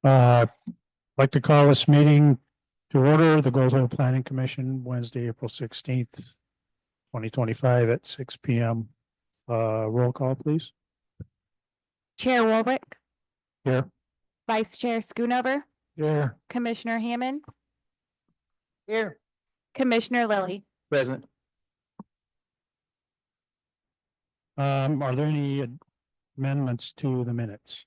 I'd like to call this meeting to order, the Gold Hill Planning Commission, Wednesday, April 16th, 2025 at 6 p.m. Roll call, please. Chair Warwick, Here. Vice Chair Schoonover, Here. Commissioner Hammond, Here. Commissioner Lilly. Present. Are there any amendments to the minutes?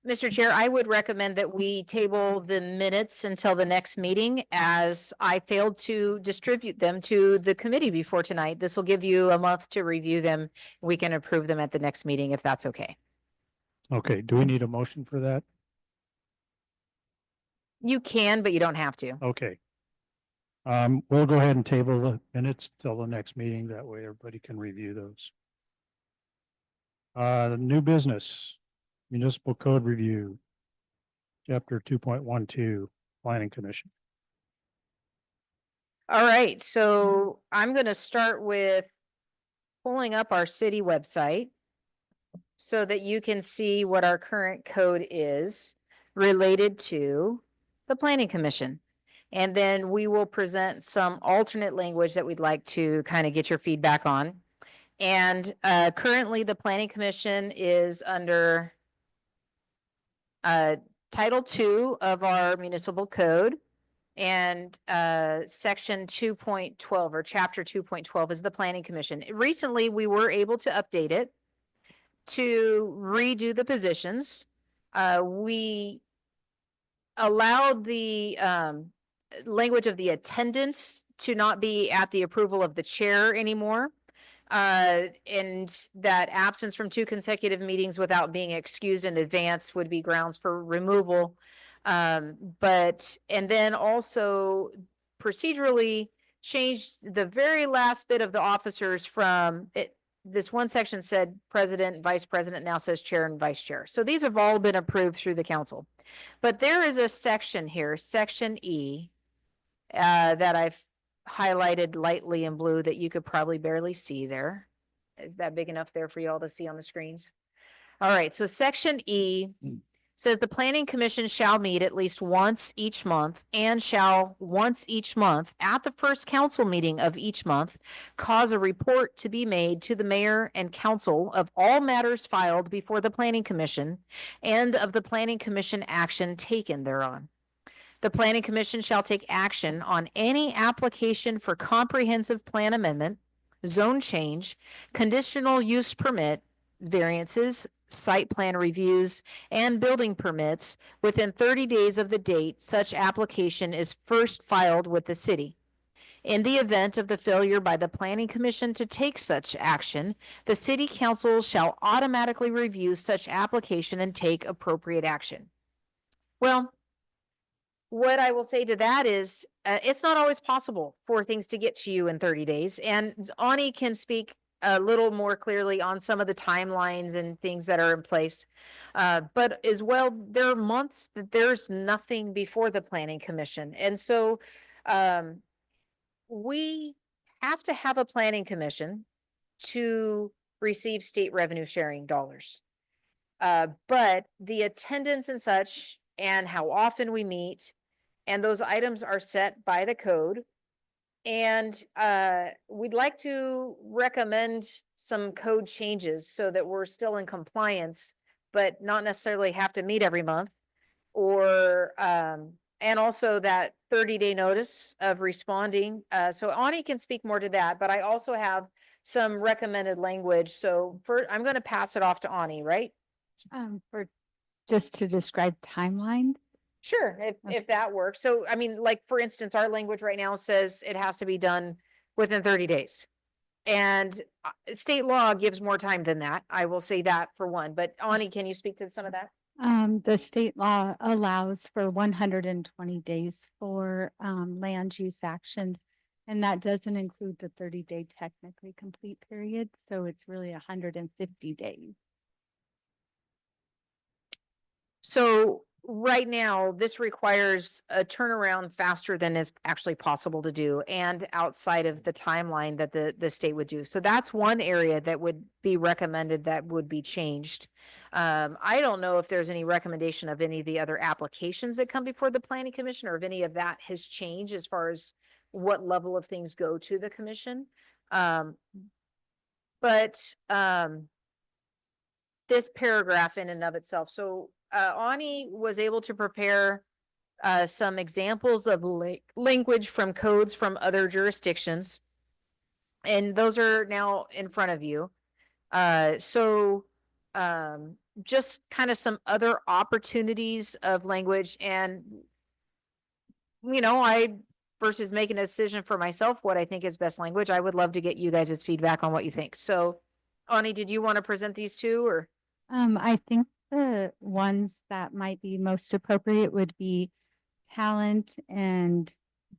Mr. Chair, I would recommend that we table the minutes until the next meeting, as I failed to distribute them to the committee before tonight. This will give you a month to review them. We can approve them at the next meeting if that's okay. Okay, do we need a motion for that? You can, but you don't have to. Okay. We'll go ahead and table the minutes till the next meeting. That way everybody can review those. New business, municipal code review, chapter 2.12, planning commission. All right, so I'm going to start with pulling up our city website so that you can see what our current code is related to the planning commission. And then we will present some alternate language that we'd like to kind of get your feedback on. And currently the planning commission is under Title II of our municipal code. And section 2.12 or chapter 2.12 is the planning commission. Recently, we were able to update it to redo the positions. We allowed the language of the attendance to not be at the approval of the chair anymore. And that absence from 2 consecutive meetings without being excused in advance would be grounds for removal. And then also procedurally changed the very last bit of the officers from it. This one section said president, vice president, now says chair and vice chair. So these have all been approved through the council. But there is a section here, section E, that I've highlighted lightly in blue that you could probably barely see there. Is that big enough there for you all to see on the screens? All right, so section E says the planning commission shall meet at least once each month and shall once each month at the first council meeting of each month cause a report to be made to the mayor and council of all matters filed before the planning commission and of the planning commission action taken thereon. The planning commission shall take action on any application for comprehensive plan amendment, zone change, conditional use permit, variances, site plan reviews, and building permits within 30 days of the date such application is first filed with the city. In the event of the failure by the planning commission to take such action, the city council shall automatically review such application and take appropriate action. Well, what I will say to that is it's not always possible for things to get to you in 30 days. And Ani can speak a little more clearly on some of the timelines and things that are in place. But as well, there are months that there's nothing before the planning commission. And so we have to have a planning commission to receive state revenue sharing dollars. But the attendance and such and how often we meet and those items are set by the code. And we'd like to recommend some code changes so that we're still in compliance, but not necessarily have to meet every month. Or, and also that 30-day notice of responding. So Ani can speak more to that, but I also have some recommended language. So I'm going to pass it off to Ani, right? For just to describe timeline. Sure, if that works. So, I mean, like, for instance, our language right now says it has to be done within 30 days. And state law gives more time than that. I will say that for one. But Ani, can you speak to some of that? The state law allows for 120 days for land use actions. And that doesn't include the 30-day technically complete period. So it's really 150 days. So right now, this requires a turnaround faster than is actually possible to do and outside of the timeline that the state would do. So that's one area that would be recommended that would be changed. I don't know if there's any recommendation of any of the other applications that come before the planning commission, or if any of that has changed as far as what level of things go to the commission. But this paragraph in and of itself. So Ani was able to prepare some examples of language from codes from other jurisdictions. And those are now in front of you. Just kind of some other opportunities of language, and versus making a decision for myself, what I think is best language, I would love to get you guys' feedback on what you think. So Ani, did you want to present these two, or? I think the ones that might be most appropriate would be Talent and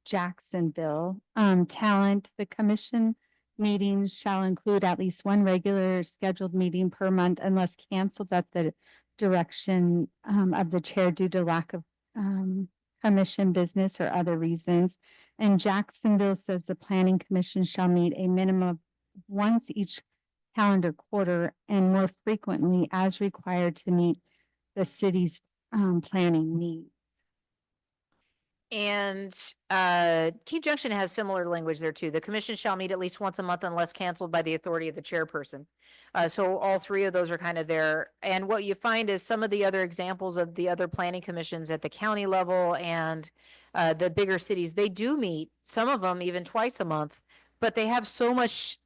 Jacksonville. Talent, the commission meetings shall include at least one regular scheduled meeting per month unless canceled at the direction of the chair due to lack of commission business or other reasons. And Jacksonville says the planning commission shall meet a minimum of once each calendar quarter and more frequently as required to meet the city's planning needs. And Key Junction has similar language there too. The commission shall meet at least once a month unless canceled by the authority of the chairperson. So all three of those are kind of there. And what you find is some of the other examples of the other planning commissions at the county level and the bigger cities, they do meet, some of them even twice a month, but they have so much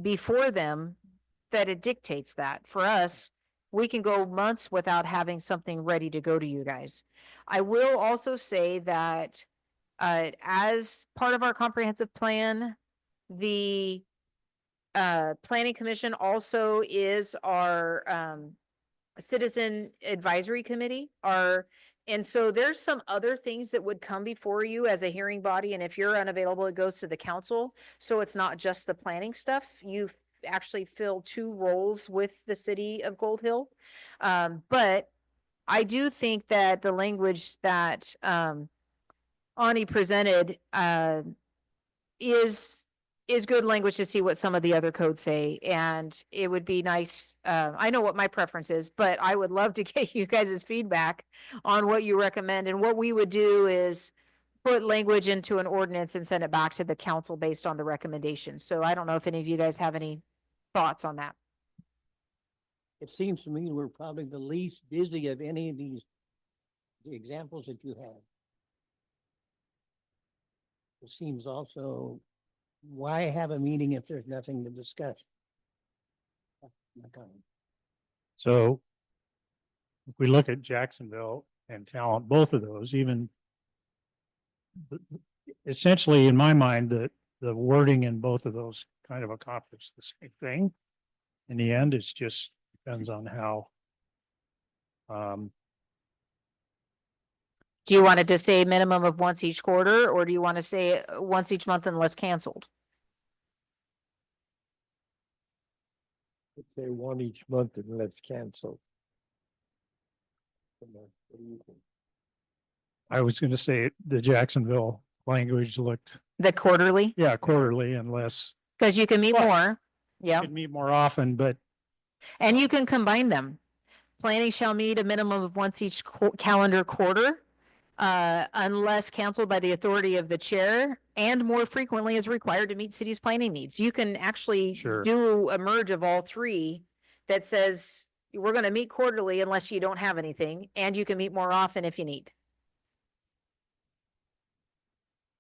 before them that it dictates that. For us, we can go months without having something ready to go to you guys. I will also say that as part of our comprehensive plan, the planning commission also is our citizen advisory committee. And so there's some other things that would come before you as a hearing body. And if you're unavailable, it goes to the council. So it's not just the planning stuff. You actually fill two roles with the city of Gold Hill. But I do think that the language that Ani presented is good language to see what some of the other codes say. And it would be nice. I know what my preference is, but I would love to get you guys' feedback on what you recommend. And what we would do is put language into an ordinance and send it back to the council based on the recommendations. So I don't know if any of you guys have any thoughts on that. It seems to me we're probably the least busy of any of the examples that you have. It seems also, why have a meeting if there's nothing to discuss? My comment. So if we look at Jacksonville and Talent, both of those, even essentially in my mind, the wording in both of those kind of accomplish the same thing. In the end, it's just depends on how. Do you want it to say minimum of once each quarter, or do you want to say once each month unless canceled? Let's say one each month and let's cancel. What do you think? I was going to say the Jacksonville language looked, The quarterly? quarterly unless Because you can meet Well, more. Yeah. could meet more often, but And you can combine them. Planning shall meet a minimum of once each calendar quarter, unless canceled by the authority of the chair, and more frequently as required to meet city's planning needs. You can actually Sure. do a merge of all three that says we're going to meet quarterly unless you don't have anything, and you can meet more often if you need.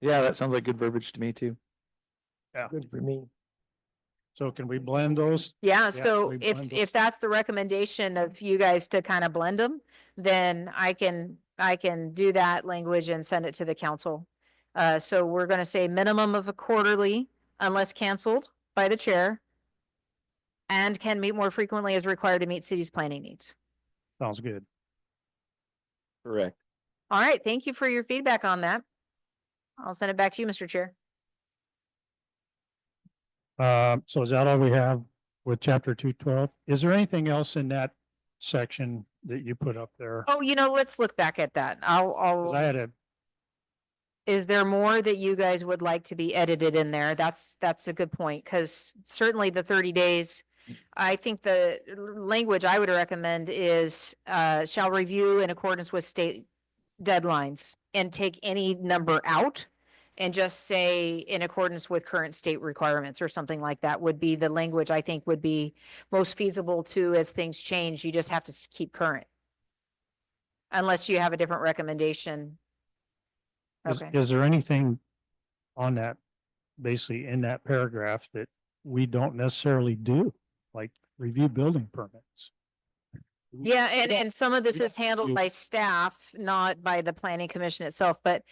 Yeah, that sounds like good verbiage to me too. Good for me. so can we blend those? Yeah, so we if blend those. if that's the recommendation of you guys to kind of blend them, then I can do that language and send it to the council. So we're gonna say minimum of a quarterly unless canceled by the chair, and can meet more frequently as required to meet city's planning needs. Sounds good. Correct. All right, thank you for your feedback on that. I'll send it back to you, Mr. Chair. So is that all we have with chapter 212? Is there anything else in that section that you put up there. Oh, let's look back at that. 'Cause I had a, Is there more that you guys would like to be edited in there? That's a good point, because certainly the 30 days, I think the language I would recommend is, shall review in accordance with state deadlines and take any number out and just say in accordance with current state requirements or something like that would be the language I think would be most feasible to, as things change, you just have to keep current. Unless you have a different recommendation. Okay. is there anything on that, basically in that paragraph that we don't necessarily do? Like review building permits? Yeah, and some of this Yeah, is handled you- by staff, not by the planning commission itself, but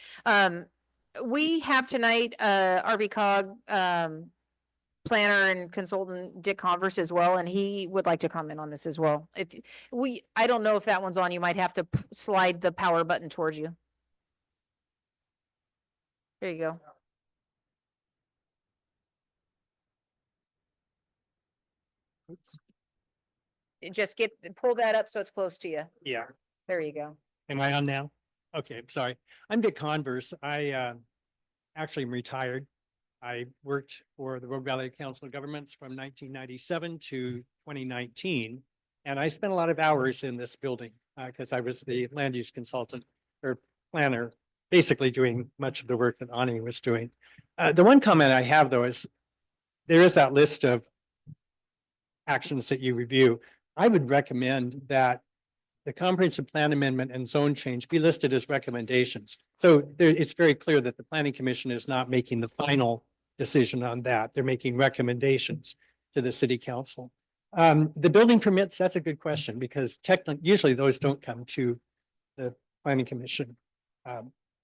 we have tonight, RB planner and consultant Dick Converse as well, and he would like to comment on this as well. I don't know if that one's on, you might have to slide the power button towards you. There you go. Just pull that up so it's close to you. Yeah, There you go. am I on now? Okay, I'm sorry. I'm Dick Converse. I actually am retired. I worked for the Rogue Valley Council of Governments from 1997 to 2019. And I spent a lot of hours in this building because I was the land use consultant or planner, basically doing much of the work that Ani was doing. The one comment I have though is there is that list of actions that you review. I would recommend that the comprehensive plan amendment and zone change be listed as recommendations. So there, it's very clear that the planning commission is not making the final decision on that. They're making recommendations to the city council. The building permits, that's a good question because technically, usually those don't come to the planning commission.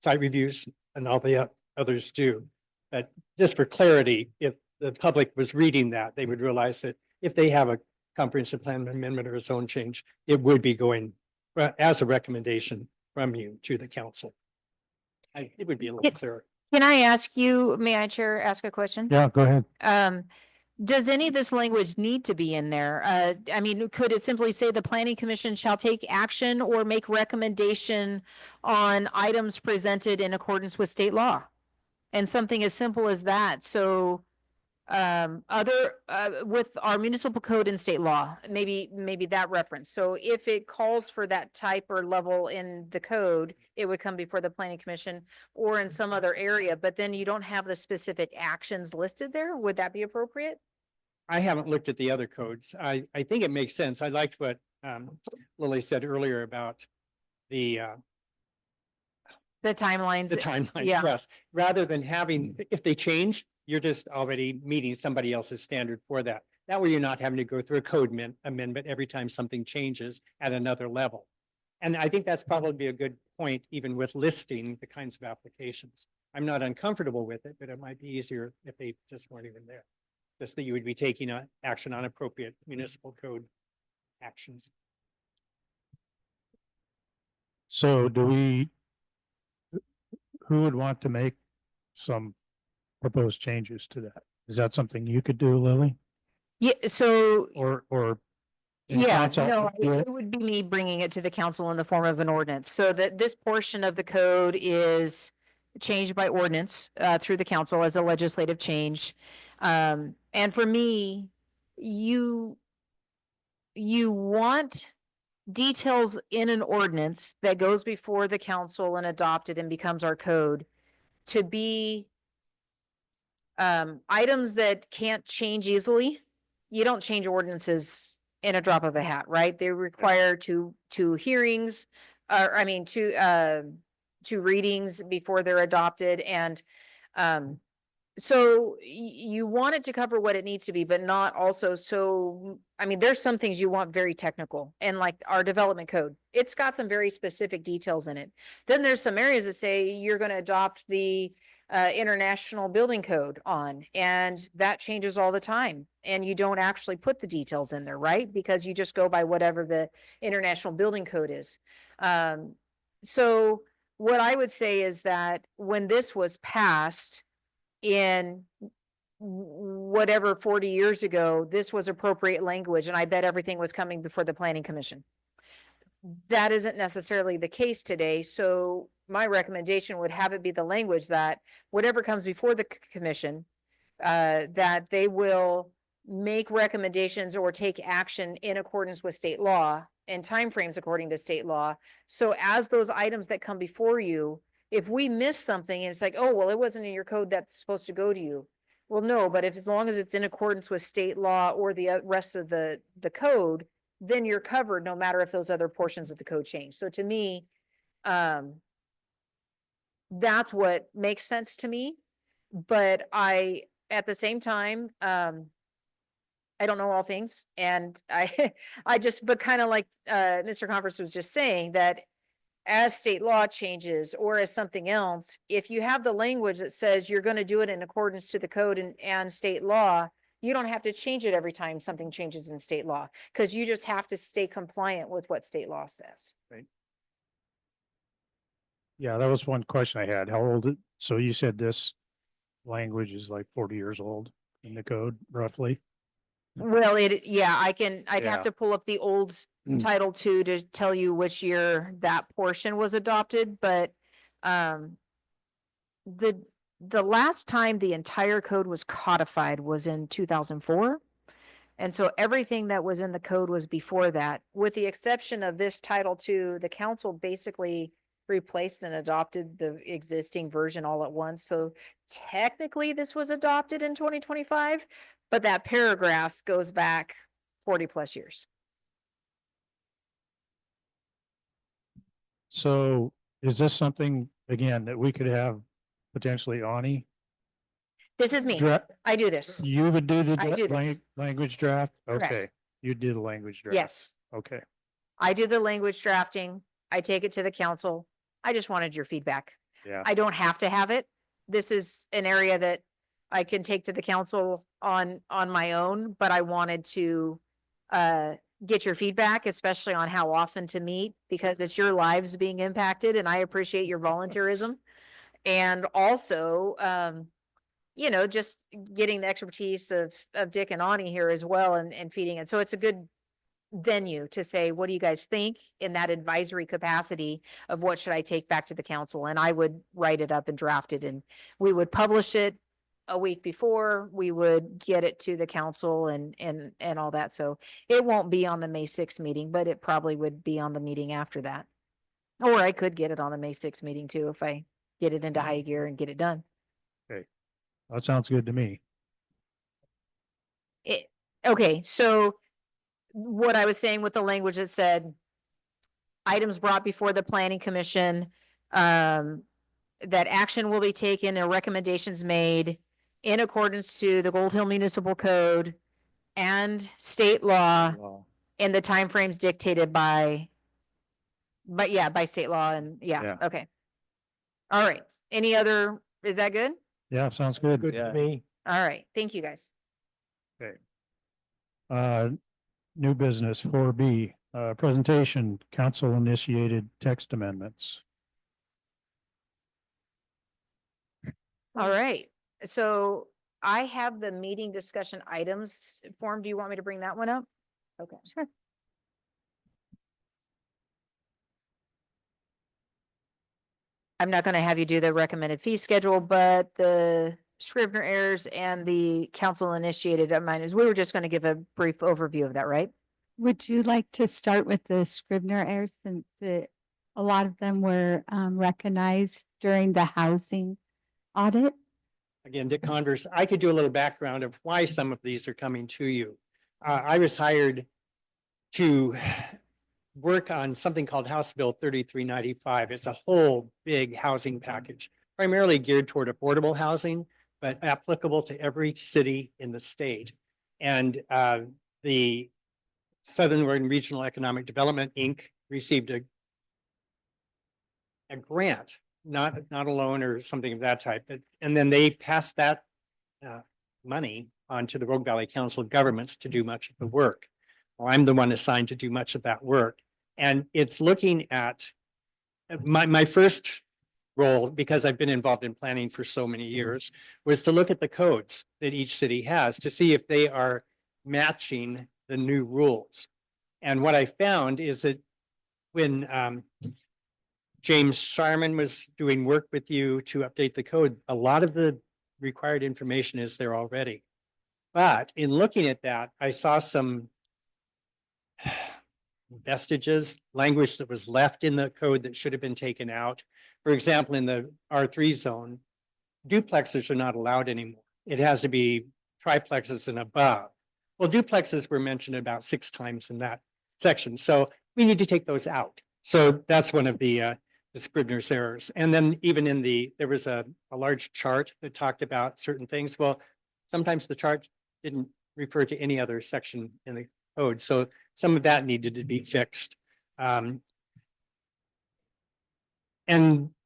Site reviews and all the others do. But just for clarity, if the public was reading that, they would realize that if they have a comprehensive plan amendment or a zone change, it would be going as a recommendation from you to the council. It would be a little clearer. Can I ask you, may I, Chair, ask a question? Yeah, go ahead. Does any of this language need to be in there? I mean, could it simply say the planning commission shall take action or make recommendation on items presented in accordance with state law? And something as simple as that. So with our municipal code and state law, maybe that reference. So if it calls for that type or level in the code, it would come before the planning commission or in some other area, but then you don't have the specific actions listed there. Would that be appropriate? I haven't looked at the other codes. I think it makes sense. I liked what Lily said earlier about the timelines. timeline. Yeah. Yes, rather than having, if they change, you're just already meeting somebody else's standard for that. That way you're not having to go through a code amendment every time something changes at another level. And I think that's probably a good point, even with listing the kinds of applications. I'm not uncomfortable with it, but it might be easier if they just weren't even there. Just that you would be taking action on appropriate municipal code actions. So who would want to make some proposed changes to that? Is that something you could do, Lily? Yeah, so Or in yeah, council no, would do it would be me bringing it to the council in the form of an ordinance, so that this portion of the code is changed by ordinance through the council as a legislative change. And for me, you want details in an ordinance that goes before the council and adopted and becomes our code to be items that can't change easily. You don't change ordinances in a drop of a hat, right? They require two hearings, two readings before they're adopted. And so you want it to cover what it needs to be, but not also so, I mean, there's some things you want very technical, and like our development code, it's got some very specific details in it. Then there's some areas that say you're going to adopt the international building code on, and that changes all the time. And you don't actually put the details in there, right? Because you just go by whatever the international building code is. So what I would say is that when this was passed in whatever 40 years ago, this was appropriate language, and I bet everything was coming before the planning commission. that isn't necessarily the case today. So my recommendation would have it be the language that whatever comes before the commission, that they will make recommendations or take action in accordance with state law and timeframes according to state law. So as those items that come before you, if we miss something and it's like, oh, well, it wasn't in your code that's supposed to go to you. Well, no, but if, as long as it's in accordance with state law or the rest of the code, then you're covered no matter if those other portions of the code change. So to me, that's what makes sense to me. But at the same time, I don't know all things, and but kind of like, Mr. Converse was just saying, that as state law changes or as something else, if you have the language that says you're going to do it in accordance to the code and state law, you don't have to change it every time something changes in state law, because you just have to stay compliant with what state law says. Yeah, that was one question I had. How old, so you said this language is like 40 years old in the code roughly? Well, yeah, I'd Yeah. have to pull up the old Title II to tell you which year that portion was adopted, but, the last time the entire code was codified was in 2004. And so everything that was in the code was before that, with the exception of this Title II. The council basically replaced and adopted the existing version all at once. So technically this was adopted in 2025, but that paragraph goes back 40 plus years. So is this something, again, that we could have potentially Ani? This is me. Dra- I do this. You would do the I do this. language draft? Correct. Okay, you do the language draft? Yes, Okay, I do the language drafting. I take it to the council. I just wanted your feedback. yeah, I don't have to have it. This is an area that I can take to the council on my own, but I wanted to get your feedback, especially on how often to meet, because it's your lives being impacted and I appreciate your volunteerism. And also, just getting the expertise of Dick and Ani here as well, and feeding it. So it's a good venue to say, what do you guys think in that advisory capacity of what should I take back to the council? And I would write it up and draft it, and we would publish it a week before. We would get it to the council and all that. So it won't be on the May 6th meeting, but it probably would be on the meeting after that. Or I could get it on the May 6th meeting too, if I get it into high gear and get it done. that sounds good to me. Okay, so what I was saying with the language that said items brought before the planning commission, that action will be taken and recommendations made in accordance to the Gold Hill Municipal Code and state law Wow. in the timeframes dictated by state law and Yeah. okay. All right. Any other, is that good? Yeah, sounds good. Good Yeah. to me. All right. Thank you, guys. New business 4B, presentation, council initiated text amendments. All right. So I have the meeting discussion items form. Do you want me to bring that one up? Okay. Sure. I'm not going to have you do the recommended fee schedule, but the Scrivener errors and the council initiated amendments, we were just going to give a brief overview of that, right? Would you like to start with the Scrivener errors, since a lot of them were recognized during the housing audit? Again, Dick Converse, I could do a little background of why some of these are coming to you. I was hired to work on something called House Bill 3395. It's a whole big housing package, primarily geared toward affordable housing, but applicable to every city in the state. And the Southern Oregon Regional Economic Development, Inc. received a grant, not a loan or something of that type, and then they passed that money on to the Rogue Valley Council of Governments to do much of the work. Well, I'm the one assigned to do much of that work. And it's looking at my first role, because I've been involved in planning for so many years, was to look at the codes that each city has to see if they are matching the new rules. And what I found is that when James Sharman was doing work with you to update the code, a lot of the required information is there already. But in looking at that, I saw some vestiges, language that was left in the code that should have been taken out. For example, in the R3 zone, duplexes are not allowed anymore. It has to be triplexes and above. Well, duplexes were mentioned about 6 times in that section, so we need to take those out. So that's one of the Scribner's errors. And then even in there was a large chart that talked about certain things. Well, sometimes the chart didn't refer to any other section in the code. So some of that needed to be fixed. And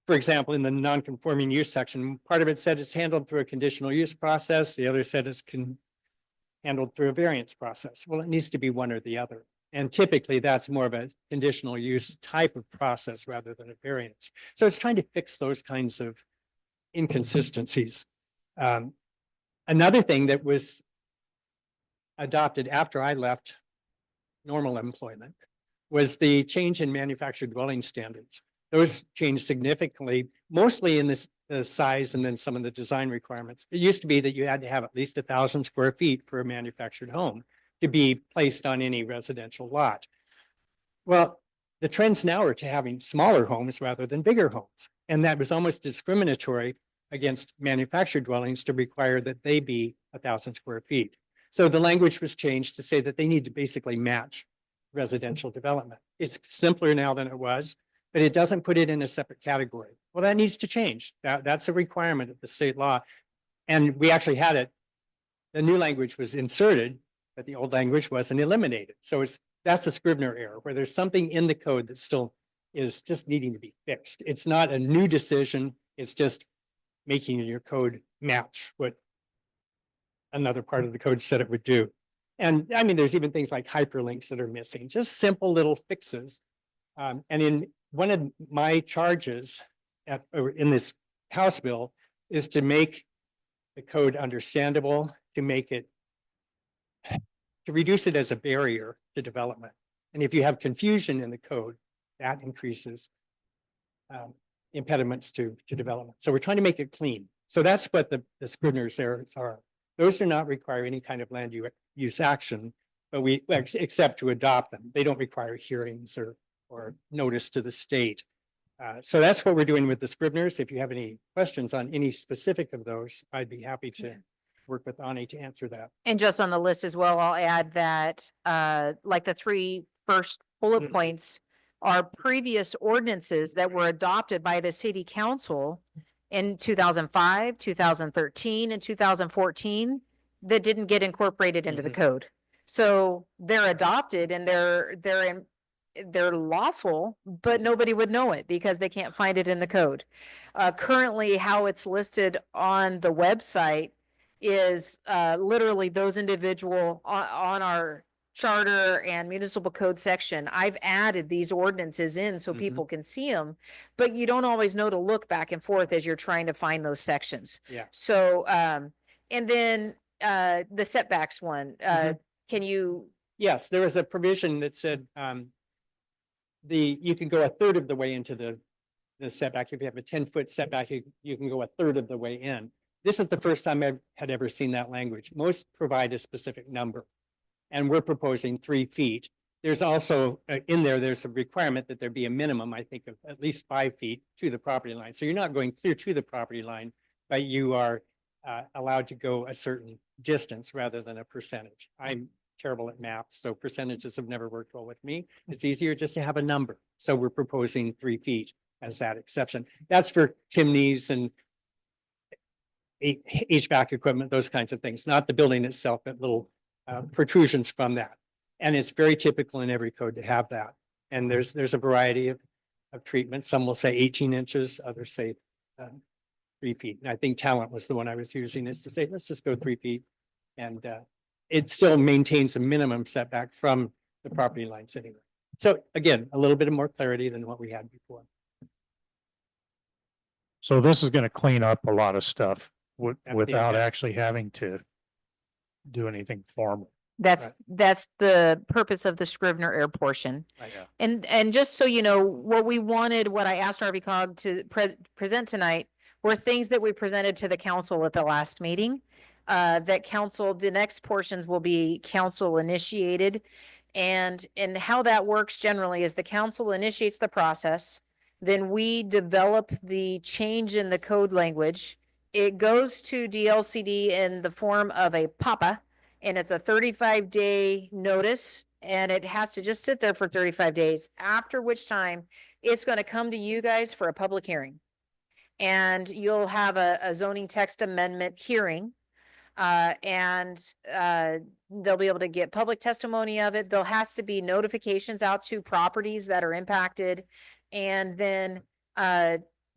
for example, in the non-conforming use section, part of it said it's handled through a conditional use process. The other said it's handled through a variance process. Well, it needs to be one or the other. And typically that's more of a conditional use type of process rather than a variance. So it's trying to fix those kinds of inconsistencies. Another thing that was adopted after I left normal employment was the change in manufactured dwelling standards. Those changed significantly, mostly in the size and then some of the design requirements. It used to be that you had to have at least 1,000 square feet for a manufactured home to be placed on any residential lot. Well, the trends now are to having smaller homes rather than bigger homes. And that was almost discriminatory against manufactured dwellings to require that they be 1,000 square feet. So the language was changed to say that they need to basically match residential development. It's simpler now than it was, but it doesn't put it in a separate category. Well, that needs to change. That's a requirement of the state law. And we actually had it. The new language was inserted, but the old language wasn't eliminated. So that's a Scribner error where there's something in the code that still is just needing to be fixed. It's not a new decision. It's just making your code match what another part of the code said it would do. And I mean, there's even things like hyperlinks that are missing, just simple little fixes. And in one of my charges in this House bill is to make the code understandable, to make it, to reduce it as a barrier to development. And if you have confusion in the code, that increases impediments to development. So we're trying to make it clean. So that's what the Scribner's errors are. Those do not require any kind of land use action, but except to adopt them. They don't require hearings or notice to the state. So that's what we're doing with the Scribner's. If you have any questions on any specific of those, I'd be happy to work with Ani to answer that. And just on the list as well, I'll add that, like the 3 first bullet points are previous ordinances that were adopted by the city council in 2005, 2013, and 2014 that didn't get incorporated into the code. So they're adopted and they're lawful, but nobody would know it because they can't find it in the code. Currently, how it's listed on the website is literally those individual on our charter and municipal code section. I've added these ordinances in so people can see them, but you don't always know to look back and forth as you're trying to find those sections. Yeah. So, and then the setbacks one, can you? Yes, there was a provision that said you can go 1/3 of the way into the setback. If you have a 10-foot setback, you can go 1/3 of the way in. This is the first time I had ever seen that language. Most provide a specific number, and we're proposing 3 feet. There's also there's a requirement that there be a minimum, I think, of at least 5 feet to the property line. So you're not going clear to the property line, but you are allowed to go a certain distance rather than a percentage. I'm terrible at math, so percentages have never worked well with me. It's easier just to have a number. So we're proposing 3 feet as that exception. That's for chimneys and HVAC equipment, those kinds of things, not the building itself, but little protrusions from that. And it's very typical in every code to have that. And there's a variety of treatments. Some will say 18 inches, others say 3 feet. And I think Talent was the one I was using, is to say, let's just go 3 feet. And it still maintains a minimum setback from the property lines anyway. So again, a little bit of more clarity than what we had before. So this is going to clean up a lot of stuff At the without end. actually having to do anything formal. That's the purpose of the Scrivener error portion. Right. And just so you know, what I asked Harvey Cog to present tonight were things that we presented to the council at the last meeting. The next portions will be council initiated. And how that works generally is the council initiates the process. Then we develop the change in the code language. It goes to DLCD in the form of a PAPA, and it's a 35-day notice, and it has to just sit there for 35 days, after which time it's going to come to you guys for a public hearing. And you'll have a zoning text amendment hearing. They'll be able to get public testimony of it. There has to be notifications out to properties that are impacted. And then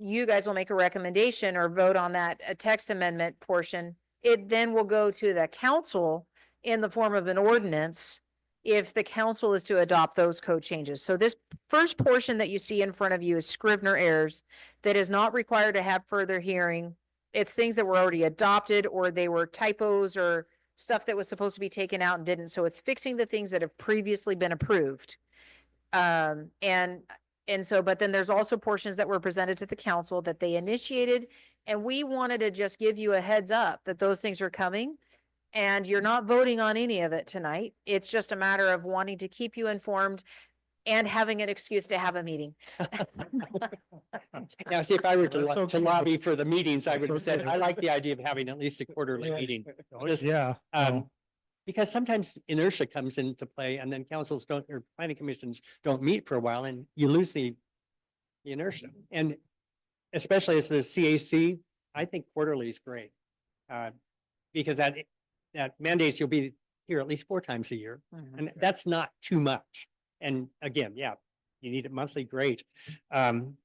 you guys will make a recommendation or vote on that text amendment portion. It then will go to the council in the form of an ordinance if the council is to adopt those code changes. So this first portion that you see in front of you is Scrivener errors that is not required to have further hearing. It's things that were already adopted, or they were typos or stuff that was supposed to be taken out and didn't. So it's fixing the things that have previously been approved. But then there's also portions that were presented to the council that they initiated, and we wanted to just give you a heads up that those things are coming. And you're not voting on any of it tonight. It's just a matter of wanting to keep you informed and having an excuse to have a meeting. Now, see, if I were to That's okay. lobby for the meetings, I would have said, okay. I like the idea of having at least a quarterly meeting. Just, Yeah. Because sometimes inertia comes into play, and then councils don't, or planning commissions don't meet for a while, and you lose the inertia. And especially as the CAC, I think quarterly is great. Because that mandates you'll be here at least 4 times a year, and that's not too much. And again, yeah, you need it monthly, great. And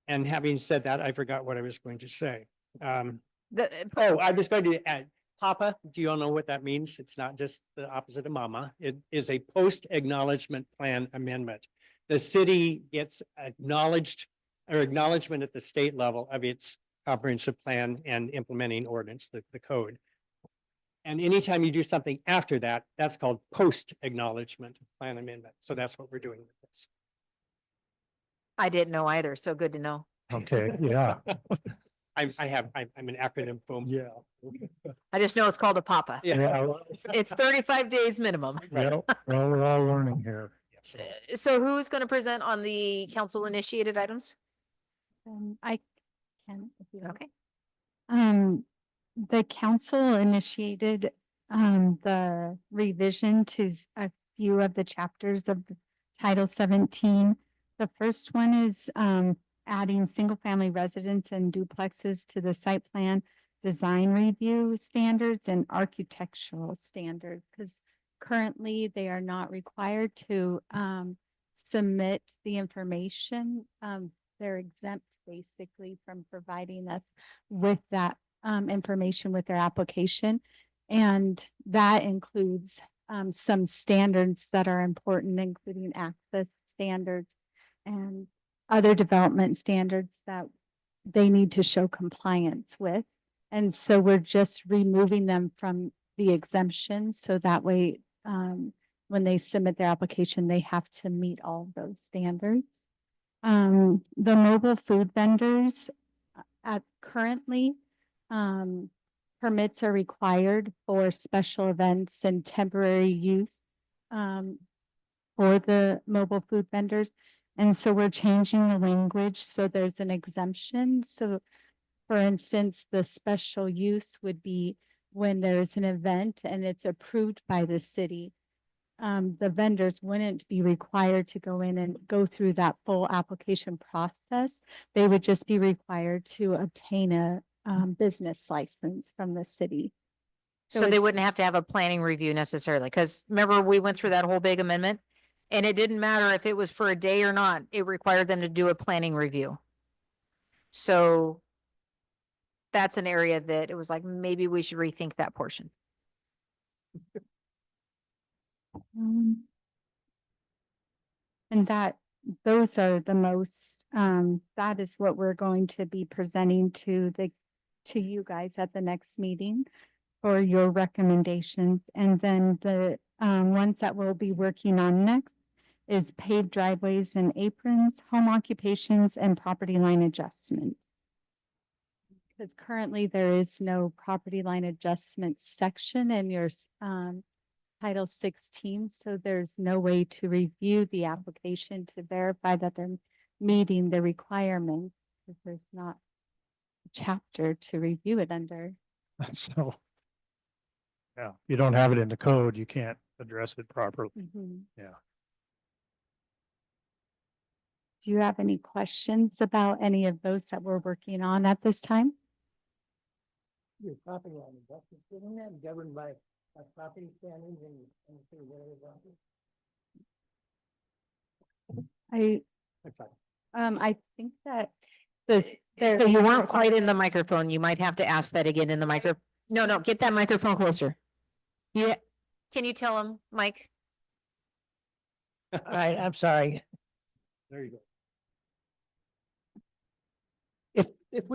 having said that, I forgot what I was going to say. I was going to add, Papa, do you all know what that means? It's not just the opposite of mama. It is a post-acknowledgement plan amendment. The city gets acknowledgement at the state level of its comprehensive plan and implementing ordinance, the code. And anytime you do something after that, that's called post-acknowledgement plan amendment. So that's what we're doing with this. I didn't know either, so good to know. Okay, yeah, I'm an acronym boom. yeah. I just know it's called a PAPA. Yeah, It's 35 days minimum. well, we're all learning here. So who's going to present on the council initiated items? I can. If you like. Okay. The council initiated the revision to a few of the chapters of Title 17. The first one is adding single-family residence and duplexes to the site plan design review standards and architectural standards, because currently they are not required to submit the information. They're exempt basically from providing us with that information with their application. And that includes some standards that are important, including access standards and other development standards that they need to show compliance with. And so we're just removing them from the exemption. So that way, when they submit their application, they have to meet all those standards. The mobile food vendors currently, permits are required for special events and temporary use for the mobile food vendors. And so we're changing the language so there's an exemption. So for instance, the special use would be when there's an event and it's approved by the city. The vendors wouldn't be required to go in and go through that full application process. They would just be required to obtain a business license from the city. So they it's- wouldn't have to have a planning review necessarily, because remember, we went through that whole big amendment, and it didn't matter if it was for a day or not, it required them to do a planning review. So that's an area that it was like, maybe we should rethink that portion. And those are the most, that is what we're going to be presenting to you guys at the next meeting for your recommendations. And then the ones that we'll be working on next is paved driveways and aprons, home occupations, and property line adjustment. Because currently there is no property line adjustment section in your Title 16, so there's no way to review the application to verify that they're meeting the requirements, because there's not a chapter to review it under. So. Yeah, you don't have it in the code, you can't address it properly. Yeah. Do you have any questions about any of those that we're working on at this time? Your property line adjustment, isn't that governed by property standards and whatever? I think that this. So you weren't quite in the microphone. You might have to ask that again in the micro. No, get that microphone closer. Yeah. Can you tell him, Mike? All right, I'm sorry. There you go. If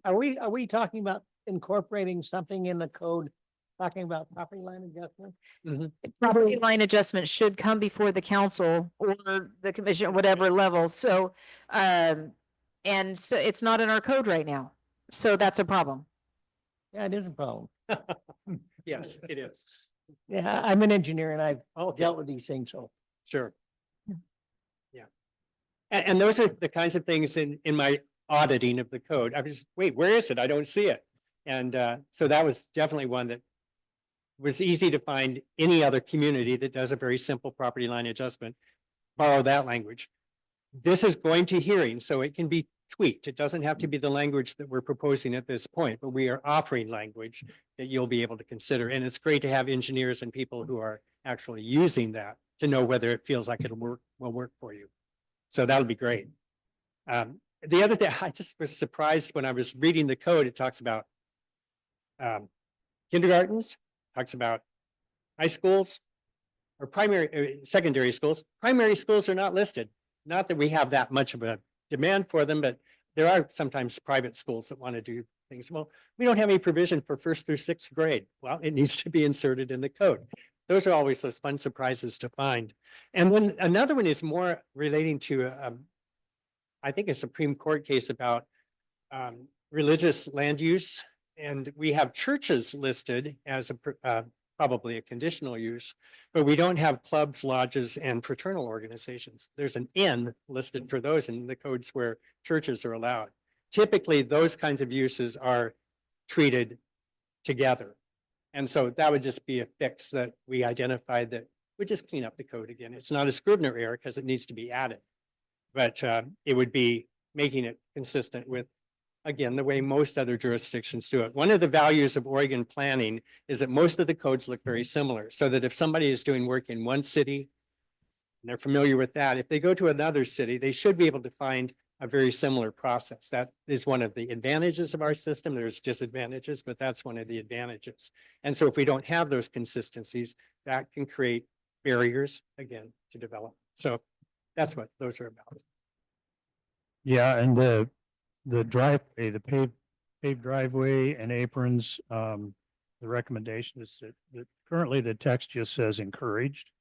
are we talking about incorporating something in the code, talking about property line adjustment? Property line adjustment should come before the council or the commission, at whatever level. So, and so it's not in our code right now. So that's a problem. Yeah, it is a problem. Yes, it is. Yeah, I'm an engineer and I've Okay, dealt with these things, so. sure. Yeah. And those are the kinds of things in my auditing of the code. I was, wait, where is it? I don't see it. And so that was definitely one that was easy to find. Any other community that does a very simple property line adjustment, borrow that language. This is going to hearing, so it can be tweaked. It doesn't have to be the language that we're proposing at this point, but we are offering language that you'll be able to consider. And it's great to have engineers and people who are actually using that to know whether it feels like it'll will work for you. So that'll be great. The other thing, I just was surprised when I was reading the code. It talks about kindergartens, talks about high schools or secondary schools. Primary schools are not listed. Not that we have that much of a demand for them, but there are sometimes private schools that want to do things. Well, we don't have any provision for 1st through 6th grade. Well, it needs to be inserted in the code. Those are always those fun surprises to find. And then another one is more relating to, I think, a Supreme Court case about religious land use. And we have churches listed as probably a conditional use, but we don't have clubs, lodges, and fraternal organizations. There's an N listed for those in the codes where churches are allowed. Typically, those kinds of uses are treated together. And so that would just be a fix that we identified that would just clean up the code again. It's not a Scrivener error because it needs to be added, but it would be making it consistent with, again, the way most other jurisdictions do it. One of the values of Oregon planning is that most of the codes look very similar, so that if somebody is doing work in one city and they're familiar with that, if they go to another city, they should be able to find a very similar process. That is one of the advantages of our system. There's disadvantages, but that's one of the advantages. And so if we don't have those consistencies, that can create barriers again to develop. So that's what those are about. Yeah, and the driveway, the paved driveway and aprons, the recommendation is that currently the text just says encouraged.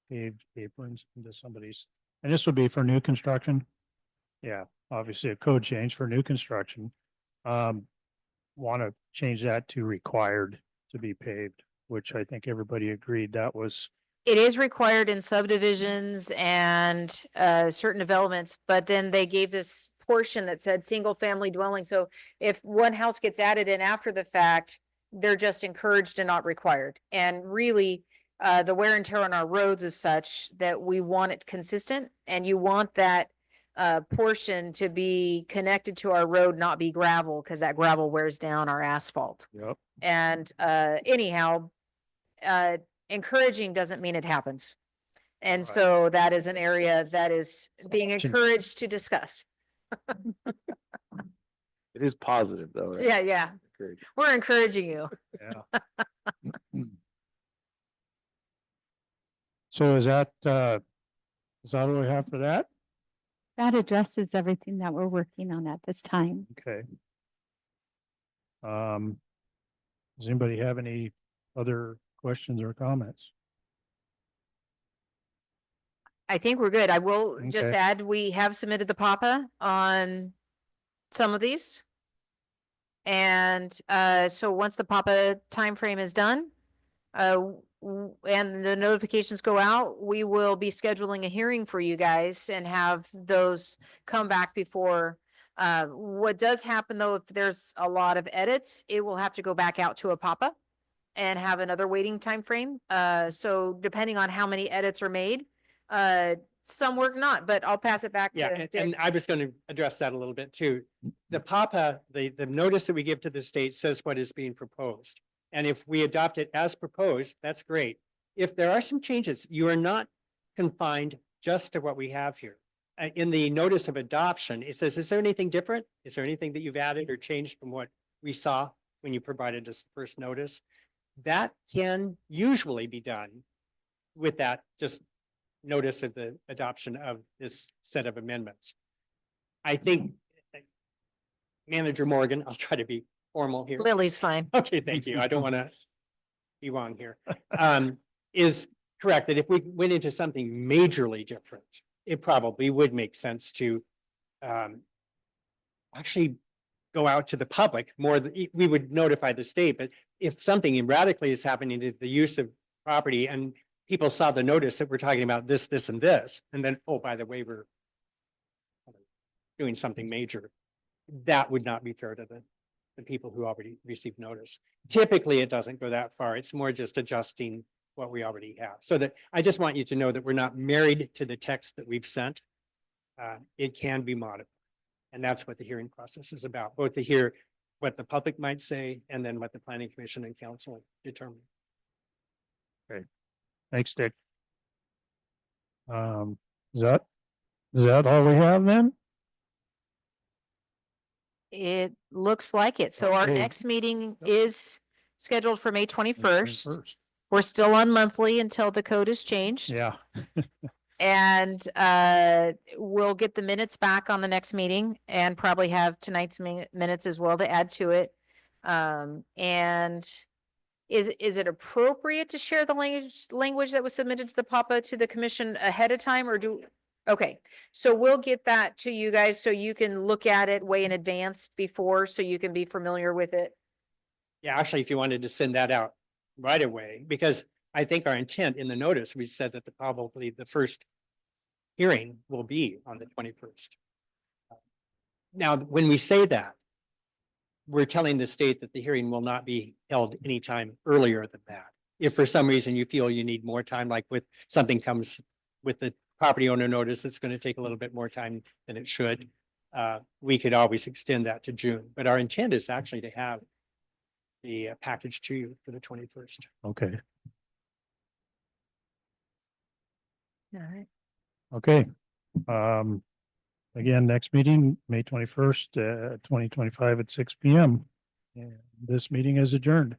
Paved aprons into somebody's, and this would be for new construction. Yeah, obviously a code change for new construction. Want to change that to required to be paved, which I think everybody agreed that was. It is required in subdivisions and certain developments, but then they gave this portion that said single family dwelling. So if one house gets added in after the fact, they're just encouraged and not required. And really, the wear and tear on our roads is such that we want it consistent, and you want that portion to be connected to our road, not be gravel, because that gravel wears down our asphalt. Yep. And anyhow, encouraging doesn't mean it happens. And Right. so that is an area that is being encouraged to discuss. It is positive though. Right? Yeah. Encouraging. We're encouraging you. Yeah. So is that all we have for that? That addresses everything that we're working on at this time. Okay. Does anybody have any other questions or comments? I think we're good. I will just Okay. add, we have submitted the PAPA on some of these. And so once the PAPA timeframe is done, and the notifications go out, we will be scheduling a hearing for you guys and have those come back before. What does happen though, if there's a lot of edits, it will have to go back out to a PAPA and have another waiting time frame. So depending on how many edits are made, some work not, but I'll pass it back Yeah, to and Dick. I was going to address that a little bit too. The PAPA, the notice that we give to the state says what is being proposed. And if we adopt it as proposed, that's great. If there are some changes, you are not confined just to what we have here. In the notice of adoption, it says, is there anything different? Is there anything that you've added or changed from what we saw when you provided us the first notice? That can usually be done with that just notice of the adoption of this set of amendments. I think Manager Morgan, I'll try to be formal here. Lily's fine. Okay, thank you. I don't want to be wrong here. Is correct that if we went into something majorly different, it probably would make sense to actually go out to the public more. We would notify the state, but if something radically is happening to the use of property and people saw the notice that we're talking about this, this, and this, and then, oh, by the way, we're doing something major, that would not be fair to the people who already received notice. Typically, it doesn't go that far. It's more just adjusting what we already have. So that I just want you to know that we're not married to the text that we've sent. It can be modified. And that's what the hearing process is about, both to hear what the public might say and then what the planning commission and council determine. Thanks, Dick. Is that all we have then? It looks like it. So our Okay. next meeting Yep. is scheduled for May 21st. 21st. We're still on monthly until the code is changed. Yeah, And we'll get the minutes back on the next meeting and probably have tonight's minutes as well to add to it. And is it appropriate to share the language that was submitted to the PAPA to the commission ahead of time or okay, so we'll get that to you guys so you can look at it way in advance before, so you can be familiar with it. Yeah, actually, if you wanted to send that out right away, because I think our intent in the notice, we said that probably the first hearing will be on the 21st. Now, when we say that, we're telling the state that the hearing will not be held anytime earlier than that. If for some reason you feel you need more time, like with something comes with the property owner notice, it's going to take a little bit more time than it should. We could always extend that to June, but our intent is actually to have the package to you for the 21st. okay, All right. okay. Again, next meeting, May 21st, 2025 at 6 p.m. And this meeting is adjourned.